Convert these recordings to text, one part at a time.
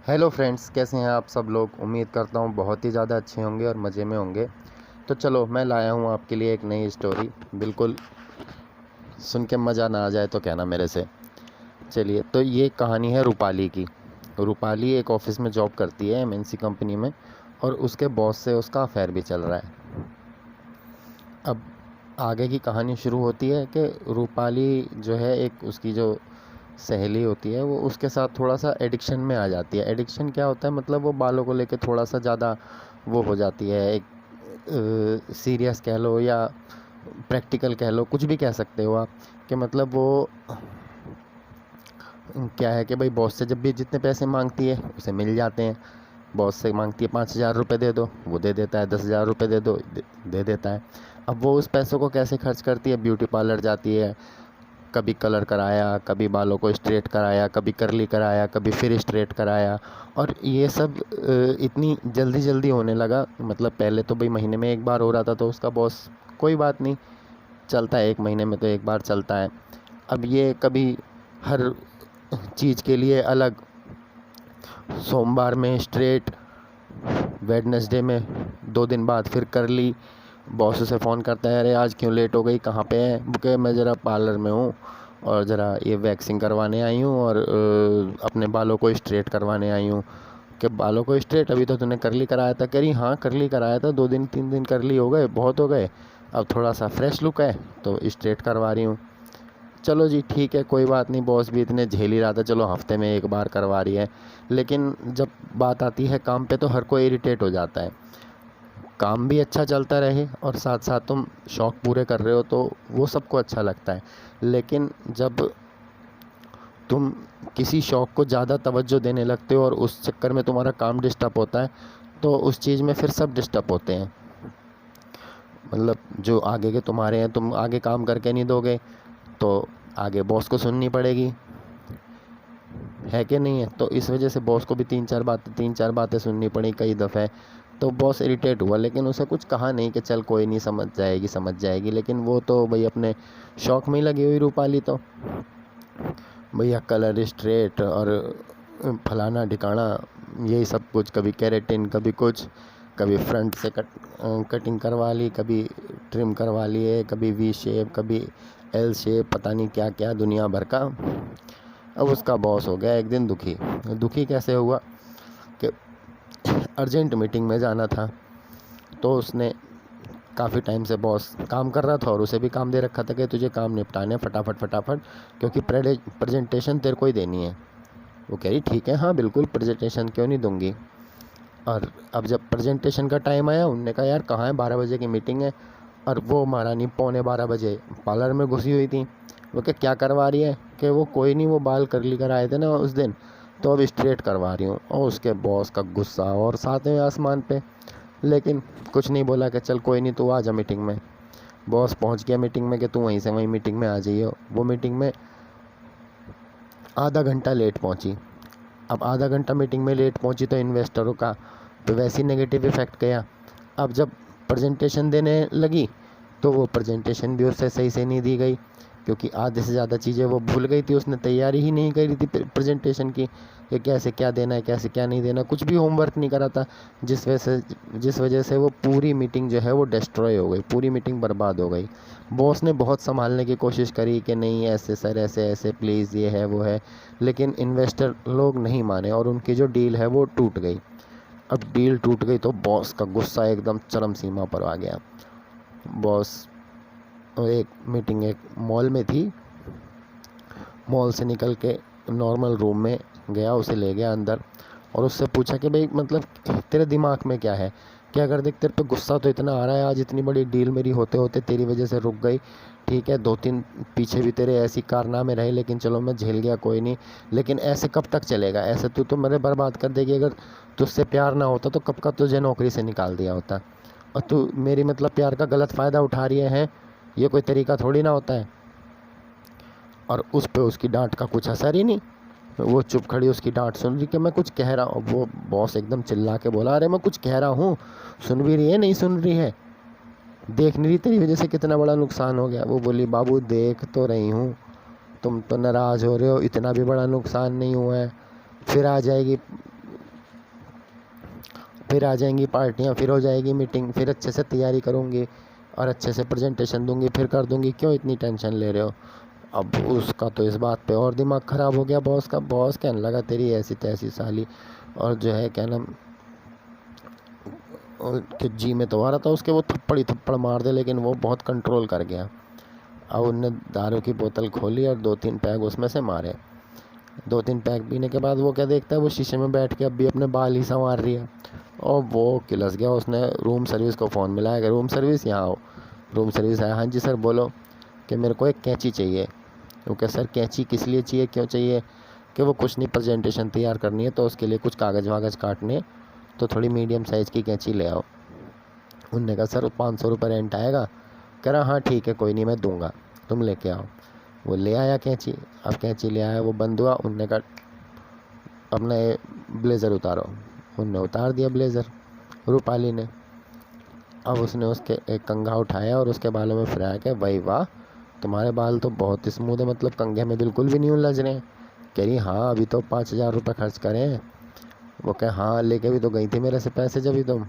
Hello friends, कैसे हैं आप सब लोग। उम्मीद करता हूँ बहुत ही ज़्यादा अच्छे होंगे और मज़े में होंगे। तो चलो, मैं लाया हूँ आपके लिए एक नई स्टोरी। बिल्कुल सुन के मज़ा ना आ जाए तो कहना मेरे से। चलिए, तो ये कहानी है रूपाली की। रूपाली एक ऑफिस में जॉब करती है, एमएनसी कंपनी में, और उसके बॉस से उसका अफेयर भी चल रहा है। अब आगे की कहानी शुरू होती है कि रूपाली जो है, एक उसकी जो सहेली होती है, वो उसके साथ थोड़ा सा एडिक्शन में आ जाती है। एडिक्शन क्या होता है, मतलब वो बालों को लेके थोड़ा सा ज़्यादा वो हो जाती है। एक सीरियस कह लो या प्रैक्टिकल कह लो, कुछ भी कह सकते हो आप। कि मतलब वो क्या है कि भाई, बॉस से जब भी जितने पैसे मांगती है उसे मिल जाते हैं। बॉस से मांगती है 5,000 रुपये दे दो, वो दे देता है। 10,000 रुपये दे दो, दे देता है। अब वो उस पैसों को कैसे खर्च करती है, ब्यूटी पार्लर जाती है, कभी कलर कराया, कभी बालों को स्ट्रेट कराया, कभी करली कराया, कभी फिर स्ट्रेट कराया। और ये सब इतनी जल्दी जल्दी होने लगा। मतलब पहले तो भाई महीने में एक बार हो रहा था, तो उसका बॉस कोई बात नहीं, चलता है, एक महीने में तो एक बार चलता है। अब ये कभी हर चीज़ के लिए अलग, सोमवार में स्ट्रेट, वेडनेसडे में 2 दिन बाद फिर करली। बॉस उसे फ़ोन करता है, अरे आज क्यों लेट हो गई, कहाँ पे है। बोले मैं ज़रा पार्लर में हूँ और ज़रा ये वैक्सिंग करवाने आई हूँ और अपने बालों को स्ट्रेट करवाने आई हूँ। कि बालों को स्ट्रेट, अभी तो तूने करली कराया था। कह रही हाँ, करली कराया था, 2 दिन 3 दिन करली हो गए, बहुत हो गए। अब थोड़ा सा फ्रेश लुक है तो स्ट्रेट करवा रही हूँ। चलो जी, ठीक है, कोई बात नहीं। बॉस भी इतने झेल ही रहा था, चलो हफ्ते में एक बार करवा रही है। लेकिन जब बात आती है काम पे, तो हर कोई इरिटेट हो जाता है। काम भी अच्छा चलता रहे और साथ साथ तुम शौक़ पूरे कर रहे हो, तो वो सबको अच्छा लगता है। लेकिन जब तुम किसी शौक़ को ज़्यादा तवज्जो देने लगते हो और उस चक्कर में तुम्हारा काम डिस्टर्ब होता है, तो उस चीज़ में फिर सब डिस्टर्ब होते हैं। मतलब जो आगे के तुम्हारे हैं, तुम आगे काम करके नहीं दोगे तो आगे बॉस को सुननी पड़ेगी, है कि नहीं है। तो इस वजह से बॉस को भी 3-4 बातें सुननी पड़ी कई दफ़े। तो बॉस इरिटेट हुआ, लेकिन उसे कुछ कहा नहीं कि चल कोई नहीं, समझ जाएगी। लेकिन वो तो भाई अपने शौक़ में ही लगी हुई रूपाली, तो भैया कलर स्ट्रेट और फलाना ढिकाना, यही सब कुछ। कभी केराटिन, कभी कुछ, कभी फ्रंट से कटिंग करवा ली, कभी ट्रिम करवा लिए, कभी वी शेप, कभी एल शेप, पता नहीं क्या क्या दुनिया भर का। अब उसका बॉस हो गया एक दिन दुखी। दुखी कैसे हुआ कि अर्जेंट मीटिंग में जाना था। तो उसने काफ़ी टाइम से बॉस काम कर रहा था और उसे भी काम दे रखा था कि तुझे काम निपटाने फटाफट फटाफट, क्योंकि प्रेजेंटेशन तेरे को ही देनी है। वो कह रही ठीक है, हाँ बिल्कुल, प्रेजेंटेशन क्यों नहीं दूंगी। और अब जब प्रेजेंटेशन का टाइम आया, उनने कहा यार कहाँ है, 12 बजे की मीटिंग है। और वो महारानी 11:15 पार्लर में घुसी हुई थी। वो क्या करवा रही है, कि वो कोई नहीं, वो बाल करली कराए थे ना उस दिन, तो अब स्ट्रेट करवा रही हूँ। और उसके बॉस का गुस्सा और सातवें आसमान पे। लेकिन कुछ नहीं बोला कि चल कोई नहीं, तू आ जा मीटिंग में। बॉस पहुँच गया मीटिंग में कि तू वहीं से वहीं मीटिंग में आ जाइए। वो मीटिंग में आधा घंटा लेट पहुँची। अब आधा घंटा मीटिंग में लेट पहुँची तो इन्वेस्टरों का तो वैसे ही नेगेटिव इफ़ेक्ट गया। अब जब प्रेजेंटेशन देने लगी, तो वो प्रेजेंटेशन भी उससे सही से नहीं दी गई, क्योंकि आधे से ज़्यादा चीज़ें वो भूल गई थी। उसने तैयारी ही नहीं करी थी प्रेजेंटेशन की, कि कैसे क्या देना है, कैसे क्या नहीं देना, कुछ भी होमवर्क नहीं करा था। जिस वजह से वो पूरी मीटिंग जो है वो डिस्ट्रॉय हो गई, पूरी मीटिंग बर्बाद हो गई। बॉस ने बहुत संभालने की कोशिश करी कि नहीं ऐसे सर, ऐसे ऐसे प्लीज़, ये है वो है। लेकिन इन्वेस्टर लोग नहीं माने और उनकी जो डील है वो टूट गई। अब डील टूट गई तो बॉस का गुस्सा एकदम चरम सीमा पर आ गया। बॉस एक मीटिंग एक मॉल में थी, मॉल से निकल के नॉर्मल रूम में गया, उसे ले गया अंदर और उससे पूछा कि भाई मतलब तेरे दिमाग में क्या है, कि अगर देख तेरे पे गुस्सा तो इतना आ रहा है, आज इतनी बड़ी डील मेरी होते होते तेरी वजह से रुक गई। ठीक है, 2-3 पीछे भी तेरे ऐसी कारनामे रहे, लेकिन चलो मैं झेल गया, कोई नहीं। लेकिन ऐसे कब तक चलेगा, ऐसे तू तो मेरे बर्बाद कर देगी। अगर तुझसे प्यार ना होता तो कब का तुझे नौकरी से निकाल दिया होता। और तू मेरी मतलब प्यार का गलत फ़ायदा उठा रही है, ये कोई तरीका थोड़ी ना होता है। और उस पे उसकी डांट का कुछ असर ही नहीं। वो चुप खड़ी उसकी डांट सुन रही कि मैं कुछ कह रहा हूँ। वो बॉस एकदम चिल्ला के बोला, अरे मैं कुछ कह रहा हूँ, सुन भी रही है, नहीं सुन रही है, देख नहीं रही तेरी वजह से कितना बड़ा नुकसान हो गया। वो बोली, बाबू देख तो रही हूँ, तुम तो नाराज़ हो रहे हो, इतना भी बड़ा नुकसान नहीं हुआ है। फिर आ जाएगी फिर आ जाएंगी पार्टियाँ, फिर हो जाएगी मीटिंग, फिर अच्छे से तैयारी करूँगी और अच्छे से प्रेजेंटेशन दूंगी, फिर कर दूंगी, क्यों इतनी टेंशन ले रहे हो। अब उसका तो इस बात पे और दिमाग ख़राब हो गया बॉस का। बॉस कहने लगा तेरी ऐसी तैसी साली, और जो है क्या नाम कि जी में तो आ रहा था उसके, वो थप्पड़ मार दे, लेकिन वो बहुत कंट्रोल कर गया। अब उनने दारू की बोतल खोली और 2-3 पैग उसमें से मारे। 2-3 पैग पीने के बाद वो क्या देखता है, वो शीशे में बैठ के अब भी अपने बाल ही संवार रही है, और वो किलस गया। उसने रूम सर्विस को फ़ोन मिलाया कि रूम सर्विस यहाँ आओ। रूम सर्विस आया, हाँ जी सर बोलो, कि मेरे को एक कैंची चाहिए। वो कह सर कैंची किस लिए चाहिए, क्यों चाहिए, कि वो कुछ नहीं, प्रेजेंटेशन तैयार करनी है तो उसके लिए कुछ कागज़ वागज़ काटने, तो थोड़ी मीडियम साइज़ की कैंची ले आओ। उनने कहा सर 500 रुपये रेंट आएगा। कह रहा हाँ ठीक है कोई नहीं मैं दूंगा, तुम लेके आओ। वो ले आया कैंची। अब कैंची ले आया, वो बंद हुआ। उनने कहा अपना ये ब्लेज़र उतारो। उनने उतार दिया ब्लेज़र, रूपाली ने। अब उसने उसके एक कंघा उठाया और उसके बालों में फिराया कि भाई वाह तुम्हारे बाल तो बहुत स्मूथ है, मतलब कंघे में बिल्कुल भी नहीं उलझ रहे हैं। कह रही हाँ अभी तो 5,000 रुपये खर्च करें हैं। वो कहे हाँ लेके भी तो गई थी मेरे से पैसे जब ही तुम।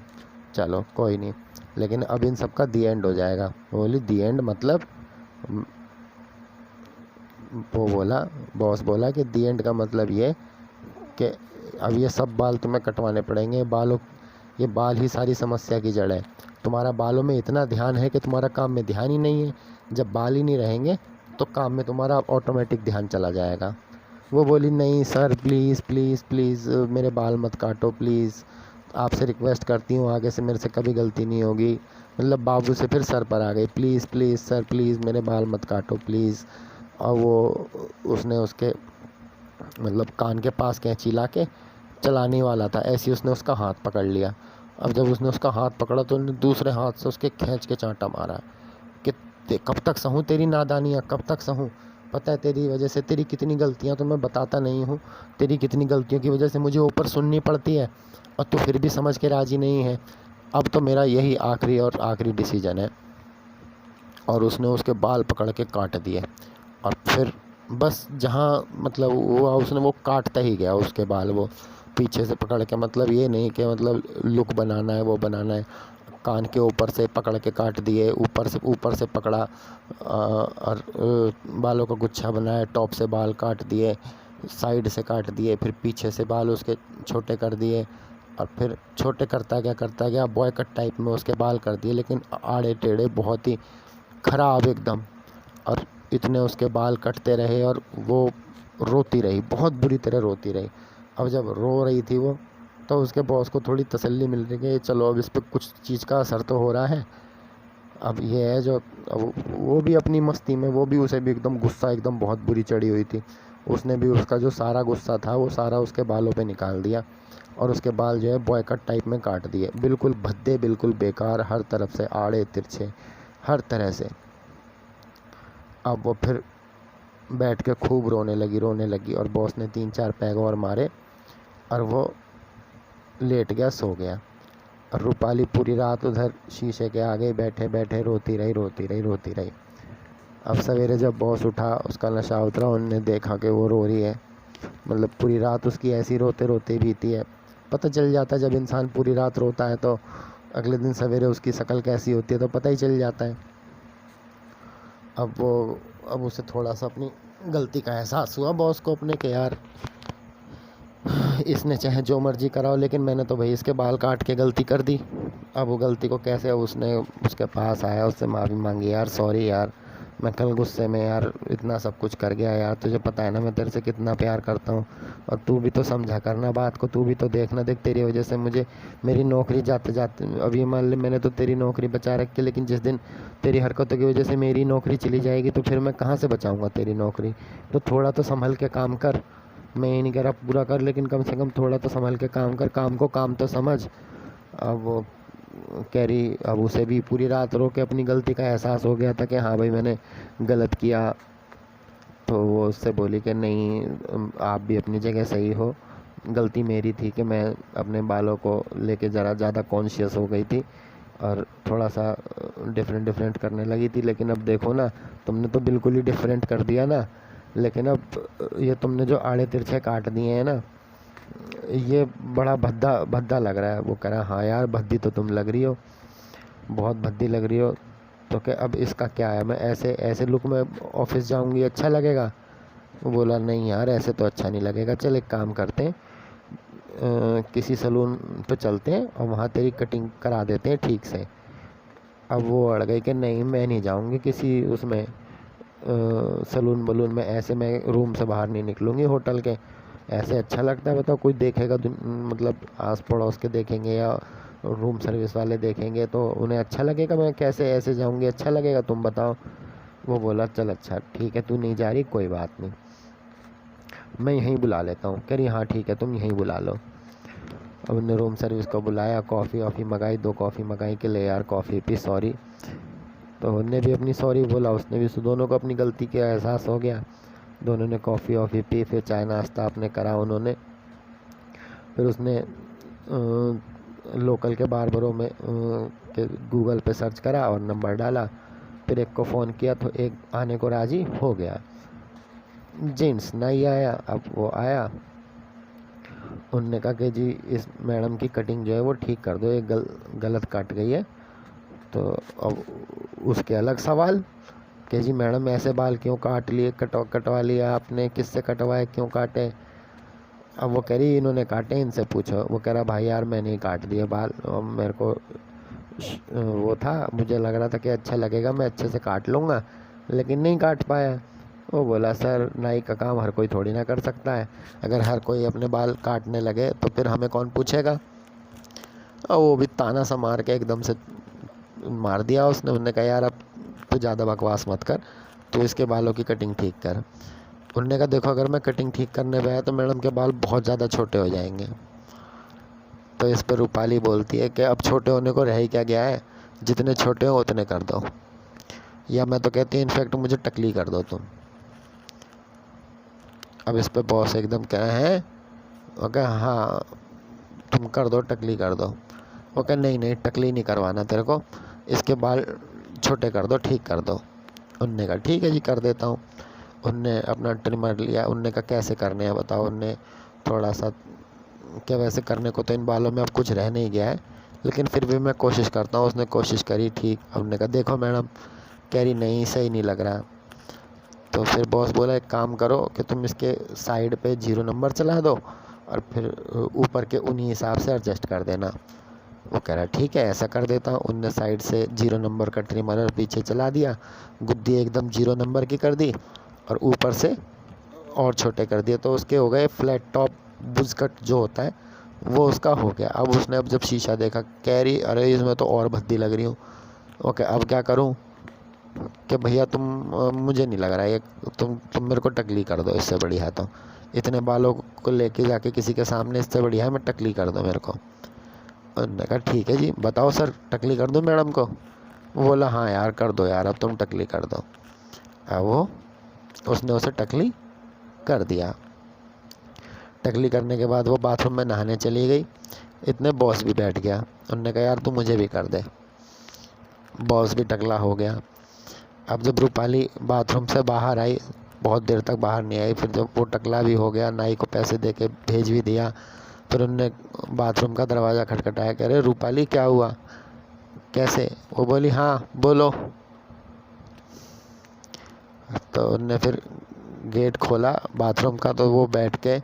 चलो कोई नहीं, लेकिन अब इन सब का दी एंड हो जाएगा। वो बोली दी एंड मतलब, वो बोला, बॉस बोला कि दी एंड का मतलब ये कि अब ये सब बाल तुम्हें कटवाने पड़ेंगे। ये बाल ही सारी समस्या की जड़ है। तुम्हारा बालों में इतना ध्यान है कि तुम्हारा काम में ध्यान ही नहीं है। जब बाल ही नहीं रहेंगे तो काम में तुम्हारा ऑटोमेटिक ध्यान चला जाएगा। वो बोली नहीं सर प्लीज़ प्लीज़ प्लीज़ मेरे बाल मत काटो प्लीज़, आपसे रिक्वेस्ट करती हूँ आगे से मेरे से कभी गलती नहीं होगी। मतलब बाबू से फिर सर पर आ गई, प्लीज़ प्लीज़ सर प्लीज़ मेरे बाल मत काटो प्लीज़। और वो उसने उसके मतलब कान के पास कैंची ला के चलाने वाला था, ऐसे ही उसने उसका हाथ पकड़ लिया। अब जब उसने उसका हाथ पकड़ा तो उसने दूसरे हाथ से उसके खींच के चांटा मारा कि कब तक सहूँ तेरी नादानियाँ, कब तक सहूँ। पता है तेरी वजह से तेरी कितनी गलतियाँ तो मैं बताता नहीं हूँ, तेरी कितनी गलतियों की वजह से मुझे ऊपर सुननी पड़ती है और तू फिर भी समझ के राज़ी नहीं है। अब तो मेरा यही आखिरी और आखिरी डिसीजन है। और उसने उसके बाल पकड़ के काट दिए। और फिर बस जहाँ मतलब वो उसने वो काटता ही गया उसके बाल, वो पीछे से पकड़ के, मतलब ये नहीं कि मतलब लुक बनाना है वो बनाना है। कान के ऊपर से पकड़ के काट दिए, ऊपर से पकड़ा और बालों का गुच्छा बनाया, टॉप से बाल काट दिए, साइड से काट दिए, फिर पीछे से बाल उसके छोटे कर दिए। और फिर छोटे करता गया बॉय कट टाइप में उसके बाल कर दिए, लेकिन आड़े टेढ़े बहुत ही ख़राब एकदम। और इतने उसके बाल कटते रहे और वो रोती रही, बहुत बुरी तरह रोती रही। अब जब रो रही थी वो, तो उसके बॉस को थोड़ी तसल्ली मिल रही है, चलो अब इस पर कुछ चीज़ का असर तो हो रहा है। अब ये है जो, अब वो भी अपनी मस्ती में, वो भी उसे भी एकदम गुस्सा एकदम बहुत बुरी चढ़ी हुई थी। उसने भी उसका जो सारा गुस्सा था वो सारा उसके बालों पे निकाल दिया और उसके बाल जो है बॉय कट टाइप में काट दिए, बिल्कुल भद्दे, बिल्कुल बेकार, हर तरफ से आड़े तिरछे, हर तरह से। अब वो फिर बैठ के खूब रोने लगी और बॉस ने 3-4 पैग और मारे और वो लेट गया, सो गया। और रूपाली पूरी रात उधर शीशे के आगे बैठे बैठे रोती रही। अब सवेरे जब बॉस उठा, उसका नशा उतरा, उनने देखा कि वो रो रही है। मतलब पूरी रात उसकी ऐसी रोते रोते बीती है। पता चल जाता है जब इंसान पूरी रात रोता है तो अगले दिन सवेरे उसकी शक्ल कैसी होती है तो पता ही चल जाता है। अब उसे थोड़ा सा अपनी गलती का एहसास हुआ बॉस को अपने के, यार इसने चाहे जो मर्जी कराओ लेकिन मैंने तो भाई इसके बाल काट के गलती कर दी। अब वो गलती को कैसे, उसने उसके पास आया, उससे माफ़ी मांगी, यार सॉरी यार मैं कल गुस्से में यार इतना सब कुछ कर गया यार, तुझे पता है ना मैं तेरे से कितना प्यार करता हूँ, और तू भी तो समझा करना बात को, तू भी तो देखना, देख तेरी वजह से मुझे मेरी नौकरी जाते जाते, अभी मान ले मैंने तो तेरी नौकरी बचा रखी, लेकिन जिस दिन तेरी हरकतों की वजह से मेरी नौकरी चली जाएगी तो फिर मैं कहाँ से बचाऊँगा तेरी नौकरी। तो थोड़ा तो संभल के काम कर। मैं ये नहीं कह रहा पूरा कर, लेकिन कम से कम थोड़ा तो संभल के काम कर, काम को काम तो समझ। अब वो कह रही, अब उसे भी पूरी रात रो के अपनी गलती का एहसास हो गया था कि हाँ भाई मैंने गलत किया। तो वो उससे बोली कि नहीं आप भी अपनी जगह सही हो, गलती मेरी थी कि मैं अपने बालों को लेके ज़रा ज़्यादा कॉन्शियस हो गई थी और थोड़ा सा डिफरेंट करने लगी थी। लेकिन अब देखो ना, तुमने तो बिल्कुल ही डिफरेंट कर दिया ना। लेकिन अब ये तुमने जो आड़े तिरछे काट दिए हैं ना, ये बड़ा भद्दा भद्दा लग रहा है। वो कह रहा हाँ यार भद्दी तो तुम लग रही हो, बहुत भद्दी लग रही हो। तो क्या अब इसका क्या है, मैं ऐसे ऐसे लुक में ऑफिस जाऊंगी अच्छा लगेगा? वो बोला नहीं यार ऐसे तो अच्छा नहीं लगेगा, चल एक काम करते हैं, किसी सलून पे चलते हैं और वहाँ तेरी कटिंग करा देते हैं ठीक से। अब वो अड़ गई कि नहीं मैं नहीं जाऊंगी किसी उसमें सलून बलून में, ऐसे मैं रूम से बाहर नहीं निकलूंगी होटल के, ऐसे अच्छा लगता है बताओ? कोई देखेगा मतलब आस पड़ोस के देखेंगे या रूम सर्विस वाले देखेंगे तो उन्हें अच्छा लगेगा? मैं कैसे ऐसे जाऊंगी, अच्छा लगेगा? तुम बताओ। वो बोला चल अच्छा ठीक है, तू नहीं जा रही कोई बात नहीं, मैं यहीं बुला लेता हूँ। कह रही हाँ ठीक है तुम यहीं बुला लो। अब उन्होंने रूम सर्विस को बुलाया, कॉफ़ी वॉफ़ी मंगाई, 2 कॉफ़ी मंगाई कि ले यार कॉफ़ी पी, सॉरी। तो उनने भी अपनी सॉरी बोला, उसने भी, दोनों को अपनी गलती का एहसास हो गया। दोनों ने कॉफ़ी वॉफ़ी पी, फिर चाय नाश्ता आपने करा उन्होंने। फिर उसने लोकल के बार्बरों में के गूगल पे सर्च करा और नंबर डाला। फिर एक को फ़ोन किया तो एक आने को राज़ी हो गया। जेंट्स नहीं आया, अब वो आया। उनने कहा कि जी इस मैडम की कटिंग जो है वो ठीक कर दो, ये गलत काट गई है। तो अब उसके अलग सवाल कि जी मैडम ऐसे बाल क्यों काट लिए, कटवा लिया आपने, किससे कटवाए, क्यों काटे? अब वो कह रही इन्होंने काटे, इनसे पूछो। वो कह रहा भाई यार मैंने ही काट दिए बाल, और मेरे को वो था, मुझे लग रहा था कि अच्छा लगेगा, मैं अच्छे से काट लूँगा, लेकिन नहीं काट पाया। वो बोला सर नाई का काम हर कोई थोड़ी ना कर सकता है, अगर हर कोई अपने बाल काटने लगे तो फिर हमें कौन पूछेगा? और वो भी ताना सा मार के एकदम से मार दिया उसने। उन्होंने कहा यार अब तो ज़्यादा बकवास मत कर, तो इसके बालों की कटिंग ठीक कर। उन्होंने कहा देखो अगर मैं कटिंग ठीक करने पे आया तो मैडम के बाल बहुत ज़्यादा छोटे हो जाएंगे। तो इस पर रूपाली बोलती है कि अब छोटे होने को रह ही क्या गया है, जितने छोटे हो उतने कर दो, या मैं तो कहती हूँ इनफैक्ट मुझे टकली कर दो तुम। अब इस पर बॉस एकदम क्या है, वो कह हाँ तुम कर दो, टकली कर दो। वो कह नहीं नहीं टकली नहीं करवाना तेरे को, इसके बाल छोटे कर दो, ठीक कर दो। उनने कहा ठीक है जी कर देता हूँ। उनने अपना ट्रिमर लिया, उनने कहा कैसे करने हैं बताओ। उनने थोड़ा सा, क्या वैसे करने को तो इन बालों में अब कुछ रह नहीं गया है, लेकिन फिर भी मैं कोशिश करता हूँ। उसने कोशिश करी ठीक। हमने कहा देखो मैडम, कह रही नहीं सही नहीं लग रहा। तो फिर बॉस बोला एक काम करो कि तुम इसके साइड पे 0 नंबर चला दो और फिर ऊपर के उन्हीं हिसाब से एडजस्ट कर देना। वो कह रहा ठीक है ऐसा कर देता हूँ। उनने साइड से 0 नंबर का ट्रिमर पीछे चला दिया, गुद्दी एकदम 0 नंबर की कर दी और ऊपर से और छोटे कर दिए, तो उसके हो गए फ्लैट टॉप बुज कट जो होता है वो उसका हो गया। अब उसने अब जब शीशा देखा, कह रही अरे इसमें तो और भद्दी लग रही हूँ। ओके अब क्या करूँ कि भैया तुम मुझे नहीं लग रहा है ये, तुम मेरे को टकली कर दो, इससे बढ़िया है तो इतने बालों को लेके जाके किसी के सामने, इससे बढ़िया है मैं टकली कर दो मेरे को। उन्होंने कहा ठीक है जी बताओ सर टकली कर दो मैडम को? वो बोला हाँ यार कर दो यार, अब तुम टकली कर दो। अब वो उसने उसे टकली कर दिया। टकली करने के बाद वो बाथरूम में नहाने चली गई। इतने बॉस भी बैठ गया। उन्होंने कहा यार तू मुझे भी कर दे। बॉस भी टकला हो गया। अब जब रूपाली बाथरूम से बाहर आई, बहुत देर तक बाहर नहीं आई, फिर जब वो टकला भी हो गया, नाई को पैसे दे के भेज भी दिया, फिर उनने बाथरूम का दरवाज़ा खटखटाया, कह रहे रूपाली क्या हुआ कैसे? वो बोली हाँ बोलो। तो उनने फिर गेट खोला बाथरूम का, तो वो बैठ के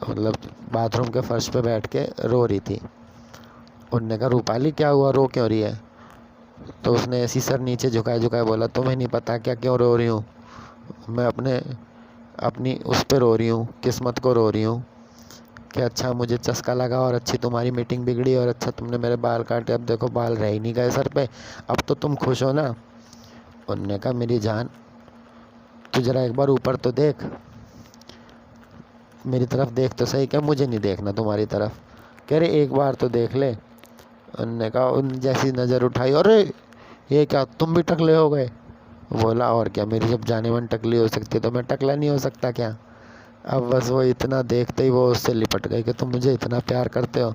मतलब बाथरूम के फर्श पे बैठ के रो रही थी। उनने कहा रूपाली क्या हुआ, रो क्यों रही है? तो उसने ऐसी सर नीचे झुकाए झुकाए बोला तुम्हें नहीं पता क्या क्यों रो रही हूँ? मैं अपनी उस पर रो रही हूँ, किस्मत को रो रही हूँ कि अच्छा मुझे चस्का लगा और अच्छी तुम्हारी मीटिंग बिगड़ी और अच्छा तुमने मेरे बाल काटे, अब देखो बाल रह ही नहीं गए सर पे, अब तो तुम खुश हो ना? उनने कहा मेरी जान तू जरा एक बार ऊपर तो देख, मेरी तरफ देख तो सही, क्या मुझे नहीं देखना तुम्हारी तरफ? कह रहे एक बार तो देख ले। उनने कहा, उन जैसी नज़र उठाई, अरे ये क्या तुम भी टकले हो गए? बोला और क्या, मेरी जब जाने मन टकली हो सकती है तो मैं टकला नहीं हो सकता क्या? अब बस वो इतना देखते ही वो उससे लिपट गई कि तुम मुझे इतना प्यार करते हो?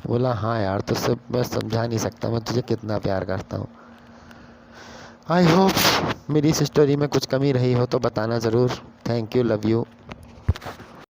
बोला हाँ यार तुझसे मैं समझा नहीं सकता मैं तुझे कितना प्यार करता हूँ। आई होप मेरी इस स्टोरी में कुछ कमी रही हो तो बताना ज़रूर। Thank you, love you.